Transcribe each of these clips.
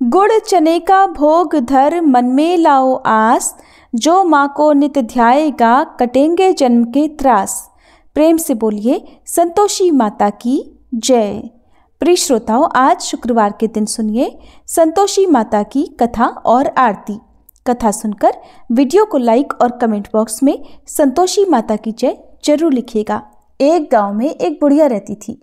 गुड़ चने का भोग धर मन में लाओ आस, जो माँ को नित ध्याएगा कटेंगे जन्म के त्रास। प्रेम से बोलिए संतोषी माता की जय। प्रिय श्रोताओं, आज शुक्रवार के दिन सुनिए संतोषी माता की कथा और आरती। कथा सुनकर वीडियो को लाइक और कमेंट बॉक्स में संतोषी माता की जय जरूर लिखिएगा। एक गांव में एक बुढ़िया रहती थी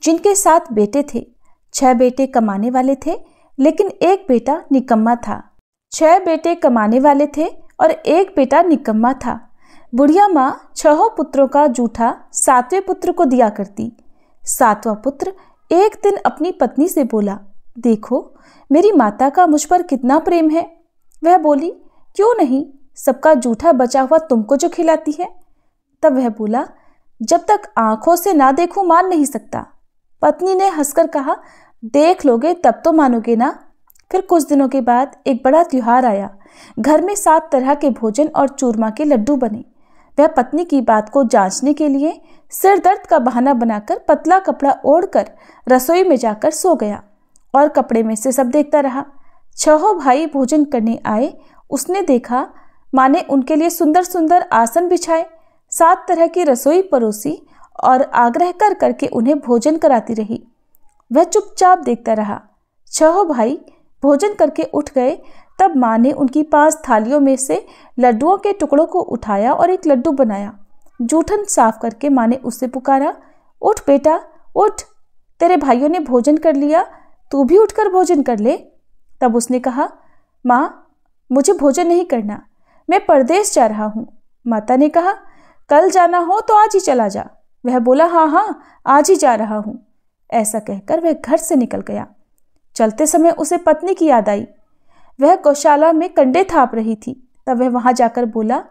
जिनके 7 बेटे थे। 6 बेटे कमाने वाले थे लेकिन एक बेटा निकम्मा था। 6 बेटे कमाने वाले थे और एक बेटा निकम्मा था। बुढ़िया माँ 6 पुत्रों का जूठा 7वें पुत्र को दिया करती। 7वां पुत्र एक दिन अपनी पत्नी से बोला, देखो मेरी माता का मुझ पर कितना प्रेम है। वह बोली, क्यों नहीं, सबका जूठा बचा हुआ तुमको जो खिलाती है। तब वह बोला, जब तक आंखों से ना देखूं मान नहीं सकता। पत्नी ने हंसकर कहा, देख लोगे तब तो मानोगे ना। फिर कुछ दिनों के बाद एक बड़ा त्योहार आया। घर में 7 तरह के भोजन और चूरमा के लड्डू बने। वह पत्नी की बात को जांचने के लिए सिर दर्द का बहाना बनाकर पतला कपड़ा ओढ़कर रसोई में जाकर सो गया और कपड़े में से सब देखता रहा। 6 भाई भोजन करने आए। उसने देखा माँ ने उनके लिए सुंदर सुंदर आसन बिछाए, 7 तरह की रसोई परोसी और आग्रह कर करके उन्हें भोजन कराती रही। वह चुपचाप देखता रहा। 6 भाई भोजन करके उठ गए। तब माँ ने उनकी 5 थालियों में से लड्डुओं के टुकड़ों को उठाया और एक लड्डू बनाया। जूठन साफ करके माँ ने उससे पुकारा, उठ बेटा उठ, तेरे भाइयों ने भोजन कर लिया, तू भी उठकर भोजन कर ले। तब उसने कहा, माँ मुझे भोजन नहीं करना, मैं परदेश जा रहा हूँ। माता ने कहा, कल जाना हो तो आज ही चला जा। वह बोला, हाँ हाँ आज ही जा रहा हूँ। ऐसा कहकर वह घर से निकल गया। चलते समय उसे पत्नी की याद आई। वह गौशाला में कंडे थाप रही थी। तब वह वहां जाकर बोला,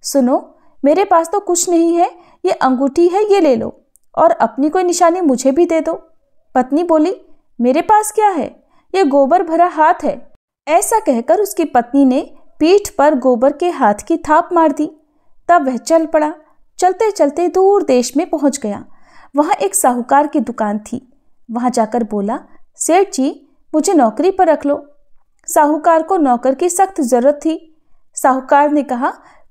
सुनो मेरे पास तो कुछ नहीं है, ये अंगूठी है, ये ले लो और अपनी कोई निशानी मुझे भी दे दो। पत्नी बोली, मेरे पास क्या है, ये गोबर भरा हाथ है। ऐसा कहकर उसकी पत्नी ने पीठ पर गोबर के हाथ की थाप मार दी। तब वह चल पड़ा। चलते चलते दूर देश में पहुंच गया। वहां एक साहूकार की दुकान थी। वहां जाकर बोला, सेठ जी मुझे नौकरी पर रख लो। साहूकार को नौकर की सख्त जरूरत थी। साहूकार ने कहा,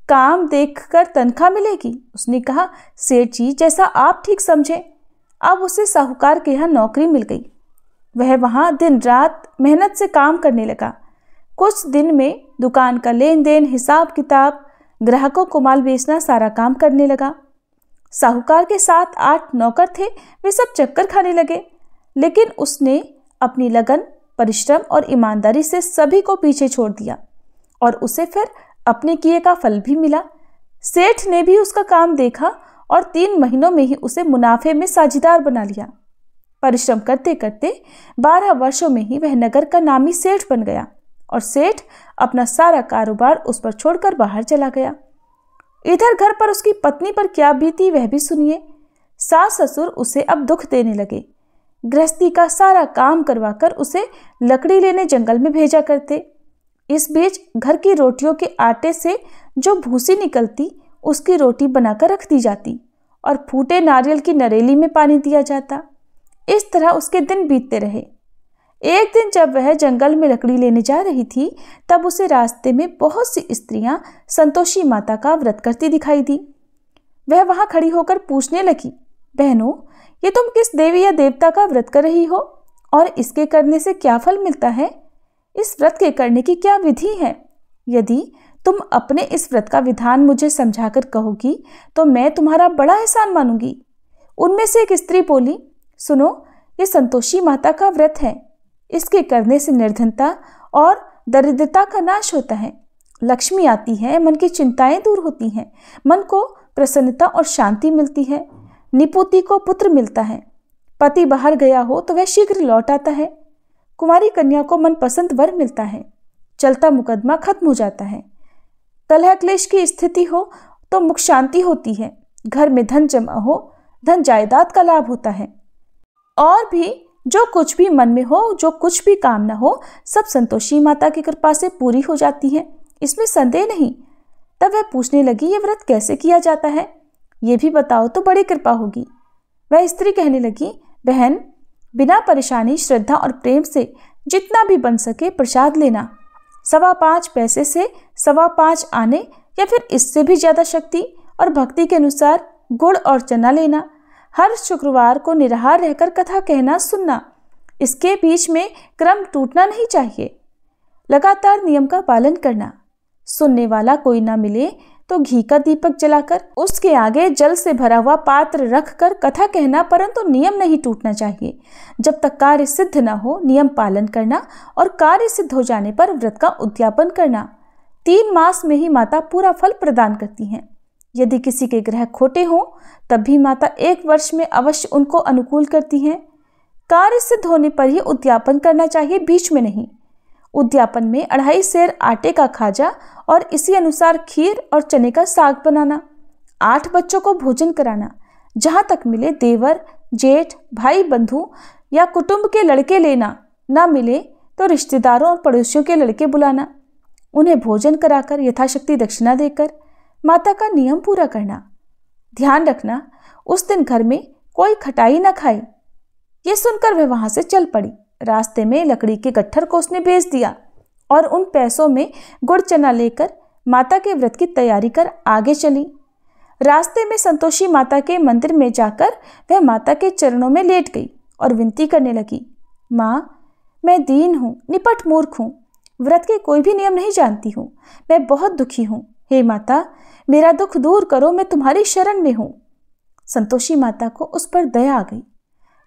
काम देखकर तनख्वाह मिलेगी। उसने कहा, सेठ जी जैसा आप ठीक समझे। अब उसे साहूकार के यहाँ नौकरी मिल गई। वह वहां दिन रात मेहनत से काम करने लगा। कुछ दिन में दुकान का लेन देन, हिसाब किताब, ग्राहकों को माल बेचना सारा काम करने लगा। साहूकार के 7-8 नौकर थे, वे सब चक्कर खाने लगे, लेकिन उसने अपनी लगन, परिश्रम और ईमानदारी से सभी को पीछे छोड़ दिया और उसे फिर अपने किए का फल भी मिला। सेठ ने भी उसका काम देखा और 3 महीनों में ही उसे मुनाफे में साझीदार बना लिया। परिश्रम करते करते 12 वर्षों में ही वह नगर का नामी सेठ बन गया और सेठ अपना सारा कारोबार उस पर छोड़कर बाहर चला गया। इधर घर पर उसकी पत्नी पर क्या बीती वह भी सुनिए। सास ससुर उसे अब दुख देने लगे। गृहस्थी का सारा काम करवाकर उसे लकड़ी लेने जंगल में भेजा करते। इस बीच घर की रोटियों के आटे से जो भूसी निकलती उसकी रोटी बनाकर रख दी जाती और फूटे नारियल की नरेली में पानी दिया जाता। इस तरह उसके दिन बीतते रहे। एक दिन जब वह जंगल में लकड़ी लेने जा रही थी, तब उसे रास्ते में बहुत सी स्त्रियां संतोषी माता का व्रत करती दिखाई दी। वह वहां खड़ी होकर पूछने लगी, बहनों ये तुम किस देवी या देवता का व्रत कर रही हो और इसके करने से क्या फल मिलता है? इस व्रत के करने की क्या विधि है? यदि तुम अपने इस व्रत का विधान मुझे समझाकर कहोगी तो मैं तुम्हारा बड़ा एहसान मानूंगी। उनमें से एक स्त्री बोली, सुनो ये संतोषी माता का व्रत है। इसके करने से निर्धनता और दरिद्रता का नाश होता है, लक्ष्मी आती है, मन की चिंताएं दूर होती हैं, मन को प्रसन्नता और शांति मिलती है, निपुति को पुत्र मिलता है, पति बाहर गया हो तो वह शीघ्र लौट आता है, कुमारी कन्या को मनपसंद वर मिलता है, चलता मुकदमा खत्म हो जाता है, कलह क्लेश की स्थिति हो तो मुख शांति होती है, घर में धन जमा हो, धन जायदाद का लाभ होता है, और भी जो कुछ भी मन में हो, जो कुछ भी कामना हो, सब संतोषी माता की कृपा से पूरी हो जाती है, इसमें संदेह नहीं। तब वह पूछने लगी, ये व्रत कैसे किया जाता है, ये भी बताओ तो बड़ी कृपा होगी। वह स्त्री कहने लगी, बहन बिना परेशानी, श्रद्धा और प्रेम से जितना भी बन सके प्रसाद लेना। 5.25 पैसे से 5.25 आने या फिर इससे भी ज्यादा शक्ति और भक्ति के अनुसार गुड़ और चना लेना। हर शुक्रवार को निराहार रहकर कथा कहना सुनना। इसके बीच में क्रम टूटना नहीं चाहिए। लगातार नियम का पालन करना। सुनने वाला कोई ना मिले तो घी का दीपक जलाकर उसके आगे जल से भरा हुआ पात्र रखकर कथा कहना, परंतु नियम नहीं टूटना चाहिए। जब तक कार्य सिद्ध न हो नियम पालन करना और कार्य सिद्ध हो जाने पर व्रत का उद्यापन करना। 3 मास में ही माता पूरा फल प्रदान करती हैं। यदि किसी के ग्रह खोटे हों तब भी माता 1 वर्ष में अवश्य उनको अनुकूल करती हैं। कार्य सिद्ध होने पर ही उद्यापन करना चाहिए, बीच में नहीं। उद्यापन में 2.5 सेर आटे का खाजा और इसी अनुसार खीर और चने का साग बनाना। 8 बच्चों को भोजन कराना। जहाँ तक मिले देवर, जेठ, भाई बंधु या कुटुंब के लड़के लेना। ना मिले तो रिश्तेदारों और पड़ोसियों के लड़के बुलाना। उन्हें भोजन कराकर यथाशक्ति दक्षिणा देकर माता का नियम पूरा करना। ध्यान रखना उस दिन घर में कोई खटाई न खाए। ये सुनकर वह वहां से चल पड़ी। रास्ते में लकड़ी के गट्ठर को उसने बेच दिया और उन पैसों में गुड़ चना लेकर माता के व्रत की तैयारी कर आगे चली। रास्ते में संतोषी माता के मंदिर में जाकर वह माता के चरणों में लेट गई और विनती करने लगी, माँ, मैं दीन हूँ, निपट मूर्ख हूँ, व्रत के कोई भी नियम नहीं जानती हूँ, मैं बहुत दुखी हूँ। हे माता, मेरा दुख दूर करो, मैं तुम्हारी शरण में हूँ। संतोषी माता को उस पर दया आ गई।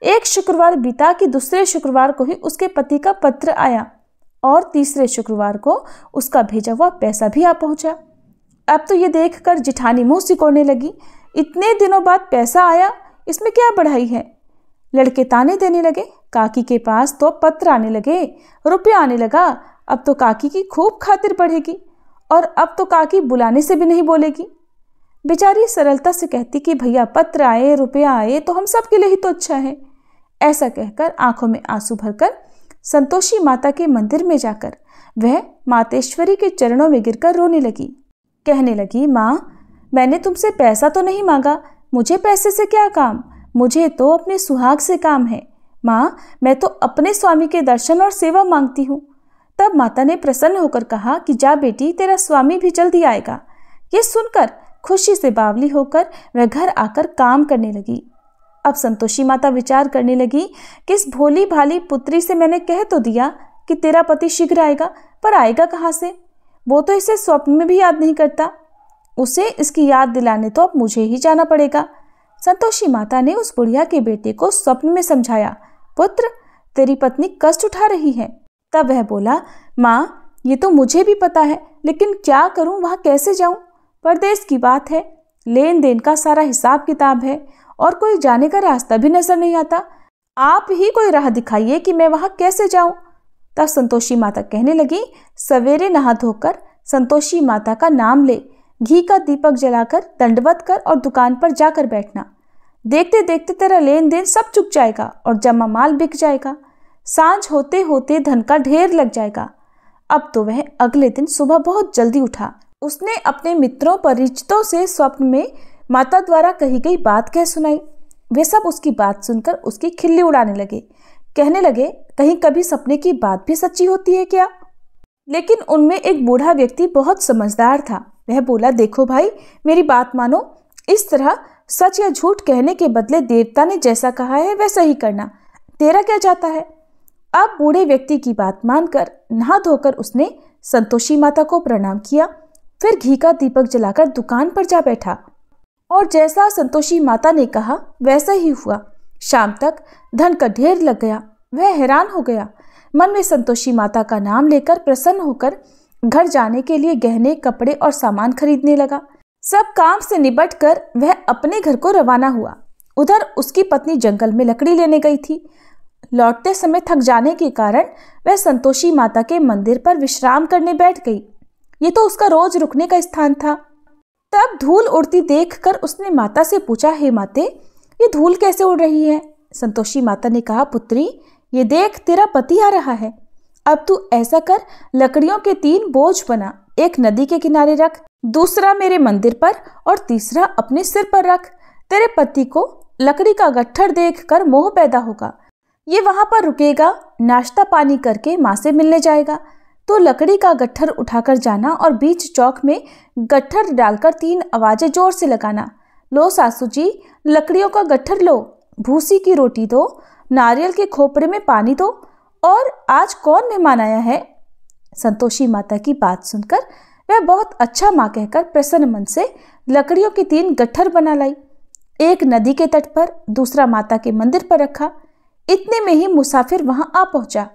एक शुक्रवार बीता कि दूसरे शुक्रवार को ही उसके पति का पत्र आया और तीसरे शुक्रवार को उसका भेजा हुआ पैसा भी आ पहुंचा। अब तो ये देखकर जिठानी मुंह सिकोड़ने लगी, इतने दिनों बाद पैसा आया, इसमें क्या बढ़ाई है। लड़के ताने देने लगे, काकी के पास तो पत्र आने लगे, रुपया आने लगा, अब तो काकी की खूब खातिर बढ़ेगी और अब तो काकी बुलाने से भी नहीं बोलेगी। बेचारी सरलता से कहती कि भैया पत्र आए, रुपया आए तो हम सब के लिए ही तो अच्छा है। ऐसा कहकर आंखों में आंसू भरकर संतोषी माता के मंदिर में जाकर वह मातेश्वरी के चरणों में गिरकर रोने लगी। कहने लगी, माँ, मैंने तुमसे पैसा तो नहीं मांगा, मुझे पैसे से क्या काम, मुझे तो अपने सुहाग से काम है। माँ, मैं तो अपने स्वामी के दर्शन और सेवा मांगती हूँ। तब माता ने प्रसन्न होकर कहा कि जा बेटी, तेरा स्वामी भी जल्दी आएगा। ये सुनकर खुशी से बावली होकर वह घर आकर काम करने लगी। अब संतोषी माता विचार करने लगी कि इस भोली भाली पुत्री से मैंने कह तो दिया कि तेरा पति शीघ्र आएगा, पर आएगा कहाँ से? वो तो इसे स्वप्न में भी याद नहीं करता। उसे इसकी याद दिलाने तो अब मुझे ही जाना पड़ेगा। संतोषी माता ने उस बुढ़िया के बेटे को स्वप्न में समझाया, पुत्र, तेरी पत्नी कष्ट उठा रही है। तब वह बोला, माँ, ये तो मुझे भी पता है, लेकिन क्या करूँ, वहाँ कैसे जाऊँ? परदेश की बात है, लेन देन का सारा हिसाब किताब है और कोई जाने का रास्ता भी नजर नहीं आता। आप ही कोई राह दिखाइए कि मैं वहां कैसे जाऊं। तब संतोषी माता कहने लगी, सवेरे नहा धोकर संतोषी माता का नाम ले, घी का दीपक जलाकर दंडवत कर और दुकान पर जाकर बैठना। देखते देखते तेरा लेन देन सब चुक जाएगा और जमा माल बिक जाएगा। सांझ होते होते धन का ढेर लग जाएगा। अब तो वह अगले दिन सुबह बहुत जल्दी उठा। उसने अपने मित्रों परिचितों से स्वप्न में माता द्वारा कही गई बात कह सुनाई। वे सब उसकी बात सुनकर उसकी खिल्ली उड़ाने लगे। कहने लगे, कहीं कभी सपने की बात भी सच्ची होती है क्या? लेकिन उनमें एक बूढ़ा व्यक्ति बहुत समझदार था। वह बोला, देखो भाई, मेरी बात मानो, इस तरह सच या झूठ कहने के बदले देवता ने जैसा कहा है वैसा ही करना, तेरा क्या जाता है। अब बूढ़े व्यक्ति की बात मानकर नहा धोकर उसने संतोषी माता को प्रणाम किया, फिर घी का दीपक जलाकर दुकान पर जा बैठा और जैसा संतोषी माता ने कहा वैसा ही हुआ। शाम तक धन का ढेर लग गया। वह हैरान हो गया। मन में संतोषी माता का नाम लेकर प्रसन्न होकर घर जाने के लिए गहने, कपड़े और सामान खरीदने लगा। सब काम से निपट कर वह अपने घर को रवाना हुआ। उधर उसकी पत्नी जंगल में लकड़ी लेने गई थी। लौटते समय थक जाने के कारण वह संतोषी माता के मंदिर पर विश्राम करने बैठ गई। ये तो उसका रोज रुकने का स्थान था। तब धूल उड़ती देखकर उसने माता से पूछा, हे माते, ये धूल कैसे उड़ रही है? संतोषी माता ने कहा, पुत्री, ये देख, तेरा पति आ रहा है। अब तू ऐसा कर, लकड़ियों के 3 बोझ बना, एक नदी के किनारे रख, दूसरा मेरे मंदिर पर और तीसरा अपने सिर पर रख। तेरे पति को लकड़ी का गट्ठर देखकर मोह पैदा होगा। ये वहाँ पर रुकेगा, नाश्ता पानी करके माँ से मिलने जाएगा। तो लकड़ी का गट्ठर उठाकर जाना और बीच चौक में गट्ठर डालकर 3 आवाजें जोर से लगाना, लो सासू जी लकड़ियों का गट्ठर लो, भूसी की रोटी दो, नारियल के खोपरे में पानी दो, और आज कौन मेहमान आया है। संतोषी माता की बात सुनकर वह बहुत अच्छा माँ कहकर प्रसन्न मन से लकड़ियों के 3 गट्ठर बना लाई। एक नदी के तट पर, दूसरा माता के मंदिर पर रखा। इतने में ही मुसाफिर वहां आ पहुंचा।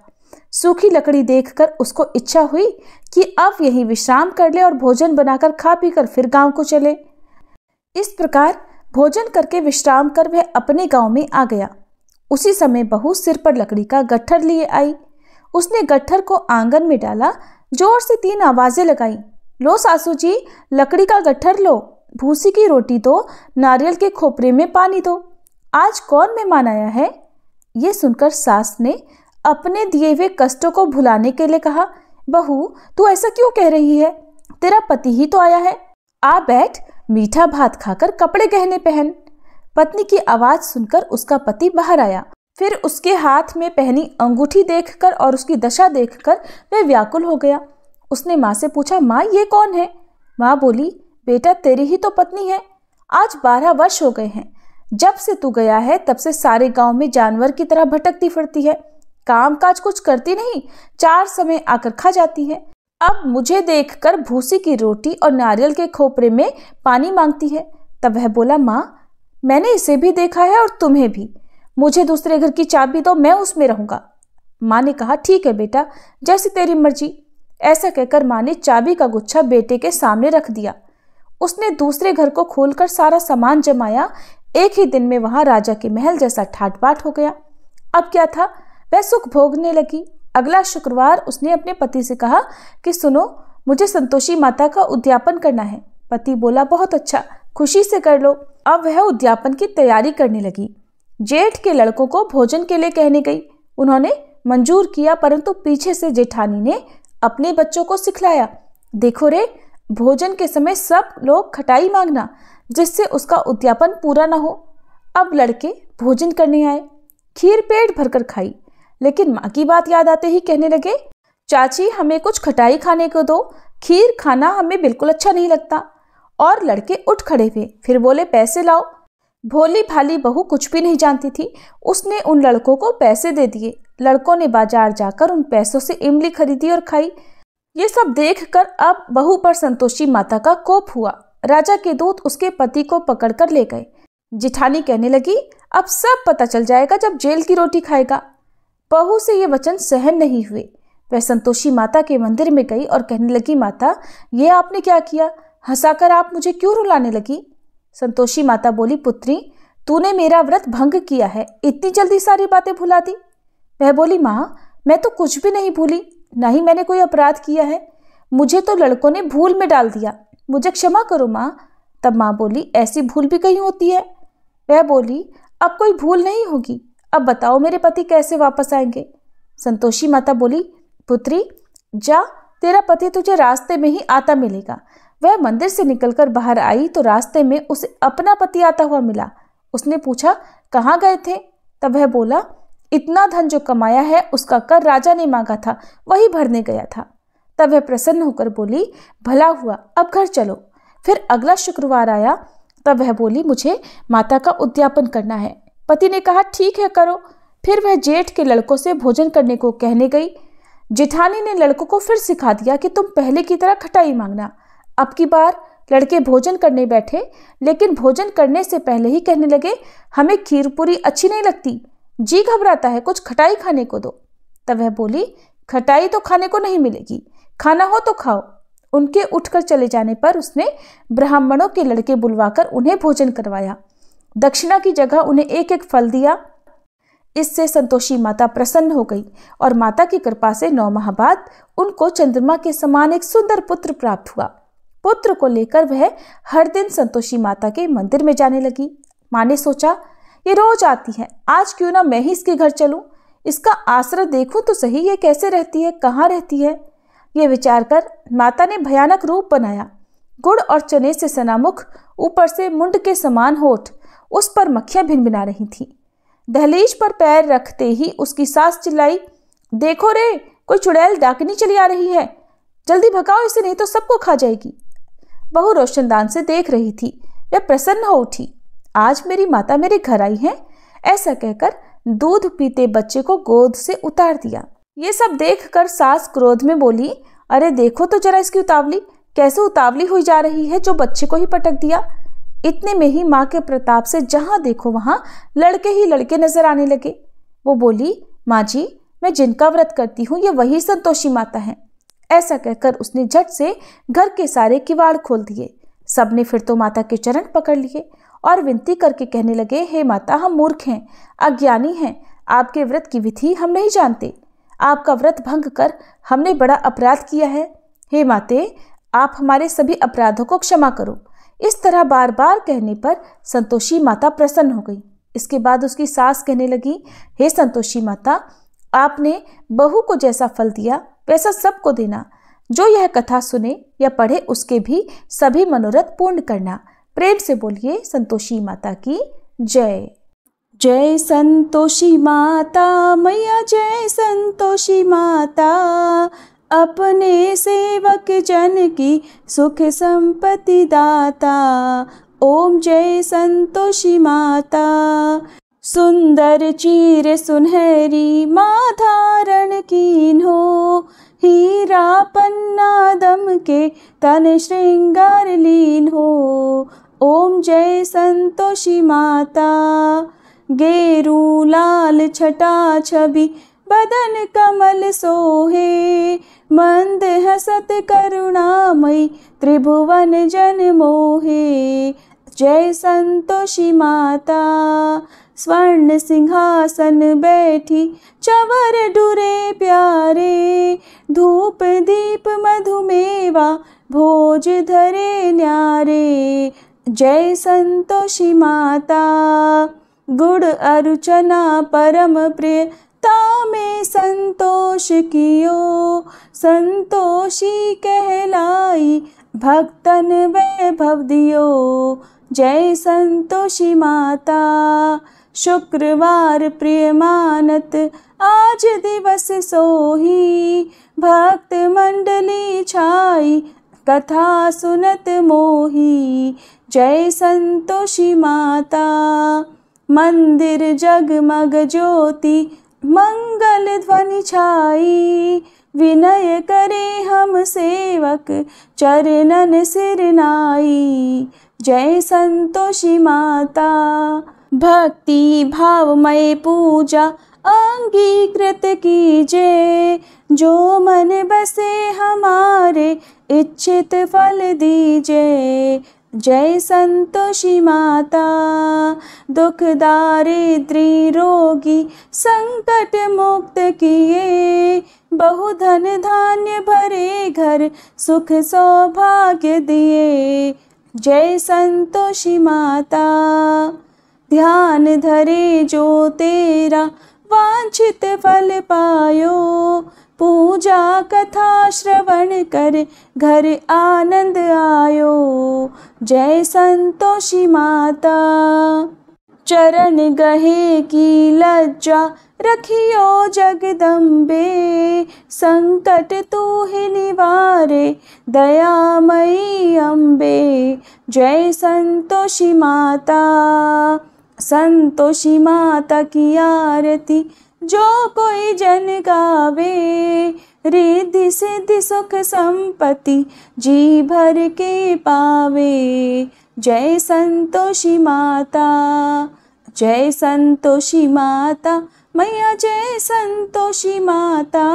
सूखी लकड़ी देखकर उसको इच्छा हुई कि अब यहीं विश्राम कर ले और भोजन बनाकर खा पीकर फिर गांव को चले। इस प्रकार भोजन करके विश्राम कर वह अपने गांव में आ गया। उसी समय बहू सिर पर लकड़ी का गट्ठर लिए आई। उसने गट्ठर को आंगन में डाला, जोर से 3 आवाजें लगाई, लो सासू जी लकड़ी का गट्ठर लो, भूसी की रोटी दो, नारियल के खोपरे में पानी दो, आज कौन मेहमान आया है। ये सुनकर सास ने अपने दिए हुए कष्टों को भुलाने के लिए कहा, बहू तू ऐसा क्यों कह रही है, तेरा पति ही तो आया है, आ बैठ, मीठा भात खाकर कपड़े गहने पहन। पत्नी की आवाज सुनकर उसका पति बाहर आया। फिर उसके हाथ में पहनी अंगूठी देखकर और उसकी दशा देखकर वह व्याकुल हो गया। उसने माँ से पूछा, माँ ये कौन है। माँ बोली, बेटा तेरी ही तो पत्नी है, आज 12 वर्ष हो गए हैं, जब से तू गया है तब से सारे गांव में जानवर की तरह भटकती फिरती है, काम काज कुछ करती नहीं, 4 समय आकर खा जाती है। अब मुझे देखकर भूसी की रोटी और नारियल के खोपरे में पानी मांगती है। तब वह बोला, माँ मैंने इसे भी देखा है और तुम्हें भी, मुझे दूसरे घर की चाबी दो, मैं उसमें रहूंगा। माँ ने कहा, ठीक है बेटा, जैसी तेरी मर्जी। ऐसा कहकर माँ ने चाबी का गुच्छा बेटे के सामने रख दिया। उसने दूसरे घर को खोलकर सारा सामान जमाया। एक ही दिन में वहां राजा के महल जैसा ठाट बाट हो गया। अब क्या था, वह सुख भोगने लगी। अगला शुक्रवार उसने अपने पति से कहा कि सुनो, मुझे संतोषी माता का उद्यापन करना है। पति बोला, बहुत अच्छा, खुशी से कर लो। अब वह उद्यापन की तैयारी करने लगी। जेठ के लड़कों को भोजन के लिए कहने गई। उन्होंने मंजूर किया, परंतु पीछे से जेठानी ने अपने बच्चों को सिखलाया, देखो रे, भोजन के समय सब लोग खटाई मांगना, जिससे उसका उद्यापन पूरा न हो। अब लड़के भोजन करने आए। खीर पेट भरकर खाई, लेकिन माँ की बात याद आते ही कहने लगे, चाची हमें कुछ खटाई खाने को दो, खीर खाना हमें बिल्कुल अच्छा नहीं लगता। और लड़के उठ खड़े हुए, फिर बोले, पैसे लाओ। भोली भाली बहू कुछ भी नहीं जानती थी, उसने उन लड़कों को पैसे दे दिए। लड़कों ने बाजार जाकर उन पैसों से इमली खरीदी और खाई। ये सब देखकर अब बहू पर संतोषी माता का कोप हुआ। राजा के दूत उसके पति को पकड़कर ले गए। जिठानी कहने लगी, अब सब पता चल जाएगा जब जेल की रोटी खाएगा। बहू से ये वचन सहन नहीं हुए। वह संतोषी माता के मंदिर में गई और कहने लगी, माता ये आपने क्या किया, हंसाकर आप मुझे क्यों रुलाने लगी। संतोषी माता बोली, पुत्री तूने मेरा व्रत भंग किया है, इतनी जल्दी सारी बातें भुला दी। वह बोली, माँ मैं तो कुछ भी नहीं भूली, ना ही मैंने कोई अपराध किया है, मुझे तो लड़कों ने भूल में डाल दिया, मुझे क्षमा करो माँ। तब माँ बोली, ऐसी भूल भी कहीं होती है। वह बोली, अब कोई भूल नहीं होगी, अब बताओ मेरे पति कैसे वापस आएंगे। संतोषी माता बोली, पुत्री जा, तेरा पति तुझे रास्ते में ही आता मिलेगा। वह मंदिर से निकलकर बाहर आई तो रास्ते में उसे अपना पति आता हुआ मिला। उसने पूछा, कहाँ गए थे। तब वह बोला, इतना धन जो कमाया है उसका कर राजा ने मांगा था, वही भरने गया था। तब वह प्रसन्न होकर बोली, भला हुआ, अब घर चलो। फिर अगला शुक्रवार आया। तब वह बोली, मुझे माता का उद्यापन करना है। पति ने कहा, ठीक है करो। फिर वह जेठ के लड़कों से भोजन करने को कहने गई। जेठानी ने लड़कों को फिर सिखा दिया कि तुम पहले की तरह खटाई मांगना। अब की बार लड़के भोजन करने बैठे, लेकिन भोजन करने से पहले ही कहने लगे, हमें खीर पूरी अच्छी नहीं लगती, जी घबराता है, कुछ खटाई खाने को दो। तब वह बोली, खटाई तो खाने को नहीं मिलेगी, खाना हो तो खाओ। उनके उठकर चले जाने पर उसने ब्राह्मणों के लड़के बुलवाकर उन्हें भोजन करवाया। दक्षिणा की जगह उन्हें एक एक फल दिया। इससे संतोषी माता प्रसन्न हो गई और माता की कृपा से 9 माह बाद उनको चंद्रमा के समान एक सुंदर पुत्र प्राप्त हुआ। पुत्र को लेकर वह हर दिन संतोषी माता के मंदिर में जाने लगी। माँ ने सोचा, ये रोज आती है, आज क्यों ना मैं ही इसके घर चलूं, इसका आश्रय देखूं तो सही, ये कैसे रहती है, कहाँ रहती है। ये विचार कर माता ने भयानक रूप बनाया। गुड़ और चने से सना मुख, ऊपर से मुंड के समान होठ, उस पर मक्खियां भिनभिना रही थी। दहलीज पर पैर रखते ही उसकी सास चिल्लाई, देखो रे, कोई चुड़ैल डाकनी चली आ रही है, जल्दी भगाओ इसे, नहीं तो सबको खा जाएगी। बहू रोशनदान से देख रही थी। वह प्रसन्न हो उठी, आज मेरी माता मेरे घर आई है। ऐसा कहकर दूध पीते बच्चे को गोद से उतार दिया। ये सब देखकर सास क्रोध में बोली, अरे देखो तो जरा इसकी उतावली, कैसे उतावली हुई जा रही है, जो बच्चे को ही पटक दिया। इतने में ही माँ के प्रताप से जहां देखो वहां लड़के ही लड़के नजर आने लगे। वो बोली, माँ जी, मैं जिनका व्रत करती हूँ ये वही संतोषी माता है। ऐसा कहकर उसने झट से घर के सारे किवाड़ खोल दिए। सबने फिर तो माता के चरण पकड़ लिए और विनती करके कहने लगे, हे माता, हम मूर्ख हैं, अज्ञानी हैं, आपके व्रत की विधि हम नहीं जानते। आपका व्रत भंग कर हमने बड़ा अपराध किया है। हे माते, आप हमारे सभी अपराधों को क्षमा करो। इस तरह बार बार कहने पर संतोषी माता प्रसन्न हो गई। इसके बाद उसकी सास कहने लगी, हे संतोषी माता, आपने बहू को जैसा फल दिया वैसा सबको देना। जो यह कथा सुने या पढ़े उसके भी सभी मनोरथ पूर्ण करना। प्रेम से बोलिए संतोषी माता की जय। जय संतोषी माता मैया, जय संतोषी माता, अपने सेवक जन की सुख संपत्ति दाता। ओम जय संतोषी माता। सुंदर चीर सुनहरी माँ धारण कीन्हो, हीरा पन्ना दम के तन श्रृंगार लीन हो। ओम जय संतोषी माता। गेरू लाल छटा छवि बदन कमल सोहे, मंद हसत करुणामयी त्रिभुवन जन मोहे। जय संतोषी माता। स्वर्ण सिंहासन बैठी चवर डुरे प्यारे, धूप दीप मधुमेवा भोज धरे न्यारे। जय संतोषी माता। गुड़ अरुचना परम प्रिय तामे संतोष कियो, संतोषी कहलाई भक्तन वैभव दियो। जय संतोषी माता। शुक्रवार प्रिय मानत आज दिवस सोही, भक्त मंडली छाई कथा सुनत मोही। जय संतोषी माता। मंदिर जगमग ज्योति मंगल ध्वनि छाई, विनय करे हम सेवक चरणन सिर नाई। जय संतोषी माता। भक्ति भावमय पूजा अंगीकृत कीजे, जो मन बसे हमारे इच्छित फल दीजे। जय संतोषी माता। दुख दारिद्री रोगी संकट मुक्त किए, बहुधन धान्य भरे घर सुख सौभाग्य दिए। जय संतोषी माता। ध्यान धरे जो तेरा वांछित फल पायो, पूजा कथा श्रवण कर घर आनंद आयो। जय संतोषी माता। चरण गहे की लज्जा रखियो जगदम्बे, संकट तू ही निवारे दयामयी अम्बे। जय संतोषी माता। संतोषी माता की आरती जो कोई जन गावे, रिद्धि सिद्धि सुख संपत्ति जी भर के पावे। जय संतोषी माता। जय संतोषी माता मैया, जय संतोषी माता,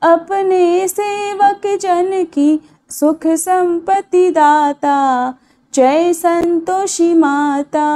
अपने सेवक जन की सुख संपत्ति दाता। जय संतोषी माता।